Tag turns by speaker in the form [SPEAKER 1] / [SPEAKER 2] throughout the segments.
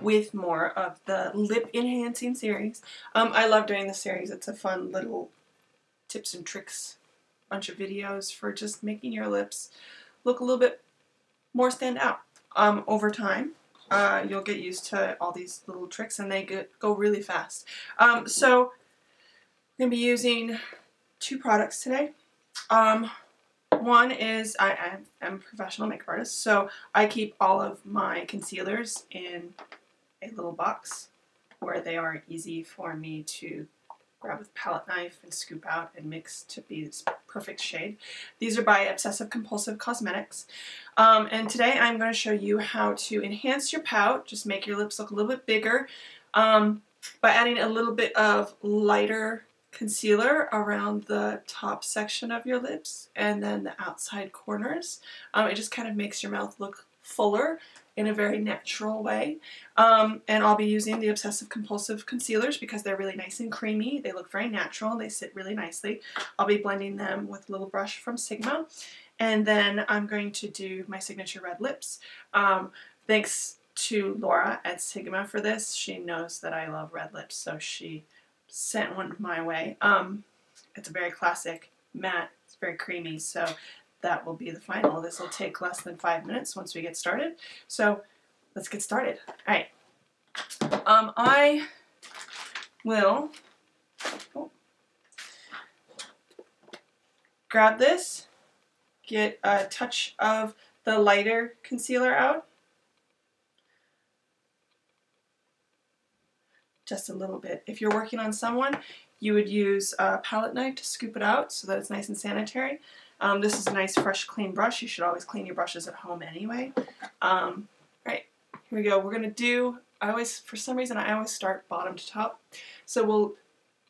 [SPEAKER 1] with more of the lip enhancing series. I love doing this series. It's a fun little tips and tricks bunch of videos for just making your lips look a little bit more stand out. Over time, you'll get used to all these little tricks and they go really fast. So I'm going to be using 2 products today. One is, I am a professional makeup artist, so I keep all of my concealers in a little box where they are easy for me to grab with a palette knife and scoop out and mix to be this perfect shade. These are by Obsessive Compulsive Cosmetics. And today I'm going to show you how to enhance your pout, just make your lips look a little bit bigger, by adding a little bit of lighter concealer around the top section of your lips and then the outside corners. It just kind of makes your mouth look fuller in a very natural way. And I'll be using the Obsessive Compulsive concealers because they're really nice and creamy. They look very natural. They sit really nicely. I'll be blending them with a little brush from Sigma. And then I'm going to do my signature red lips. Thanks to Laura at Sigma for this. She knows that I love red lips, so she sent one my way. It's a very classic matte. It's very creamy, so that will be the final. This will take less than 5 minutes once we get started. So let's get started. All right. I will grab this, get a touch of the lighter concealer out. Just a little bit. If you're working on someone, you would use a palette knife to scoop it out so that it's nice and sanitary. This is a nice, fresh, clean brush. You should always clean your brushes at home anyway. Right, here we go. We're going to do, for some reason, I always start bottom to top. So we'll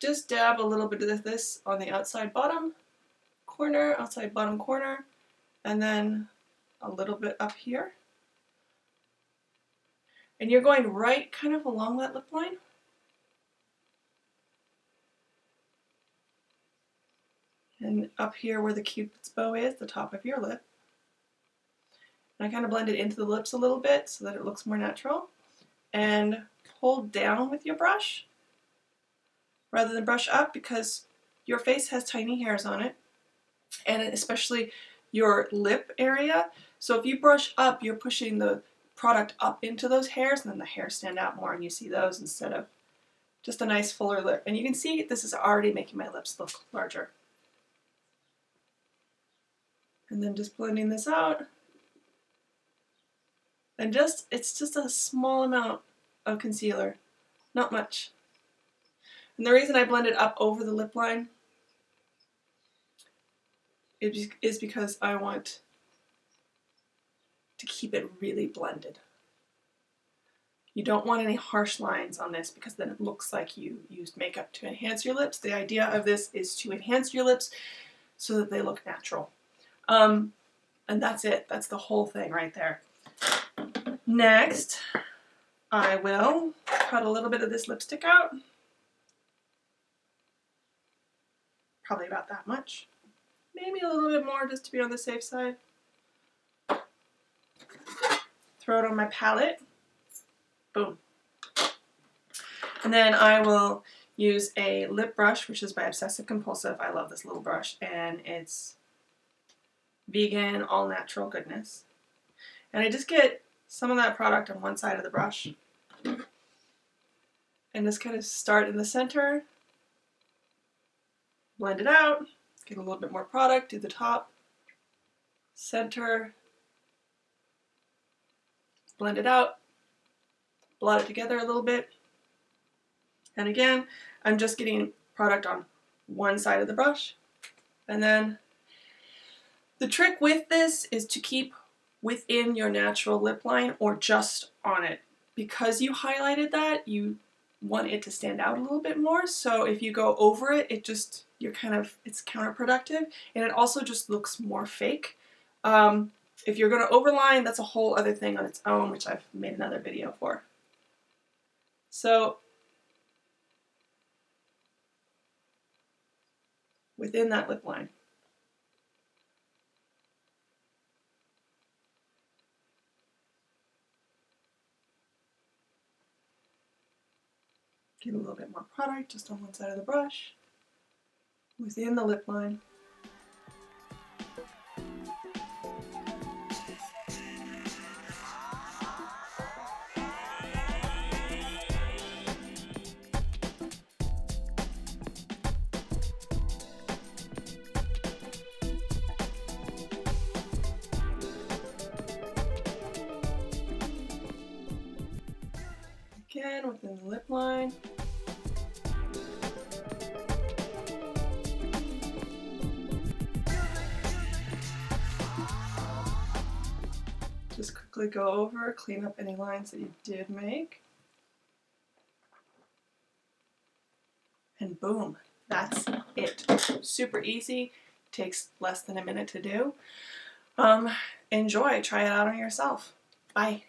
[SPEAKER 1] just dab a little bit of this on the outside bottom corner, outside bottom corner, and then a little bit up here. And you're going right kind of along that lip line. And up here where the Cupid's bow is, the top of your lip. And I kind of blend it into the lips a little bit so that it looks more natural. And hold down with your brush rather than brush up because your face has tiny hairs on it. And especially your lip area. So if you brush up, you're pushing the product up into those hairs and then the hairs stand out more and you see those instead of just a nice fuller lip. And you can see this is already making my lips look larger. And then just blending this out. And it's just a small amount of concealer, not much. And the reason I blend it up over the lip line is because I want to keep it really blended. You don't want any harsh lines on this because then it looks like you used makeup to enhance your lips. The idea of this is to enhance your lips so that they look natural. And that's it. That's the whole thing right there. Next, I will cut a little bit of this lipstick out. Probably about that much. Maybe a little bit more just to be on the safe side. Throw it on my palette. Boom. And then I will use a lip brush, which is by Obsessive Compulsive. I love this little brush, and it's vegan, all natural goodness. And I just get some of that product on one side of the brush. And just kind of start in the center, blend it out, get a little bit more product, do the top, center, blend it out, blot it together a little bit. And again, I'm just getting product on one side of the brush. And then the trick with this is to keep within your natural lip line or just on it. Because you highlighted that, you want it to stand out a little bit more. So if you go over it, it's counterproductive, and it also just looks more fake. If you're going to overline, that's a whole other thing on its own, which I've made another video for. So within that lip line. Get a little bit more product just on one side of the brush within the lip line. Again, within the lip line. Just quickly go over, clean up any lines that you did make. And boom, that's it. Super easy, takes less than a minute to do. Enjoy, try it out on yourself. Bye.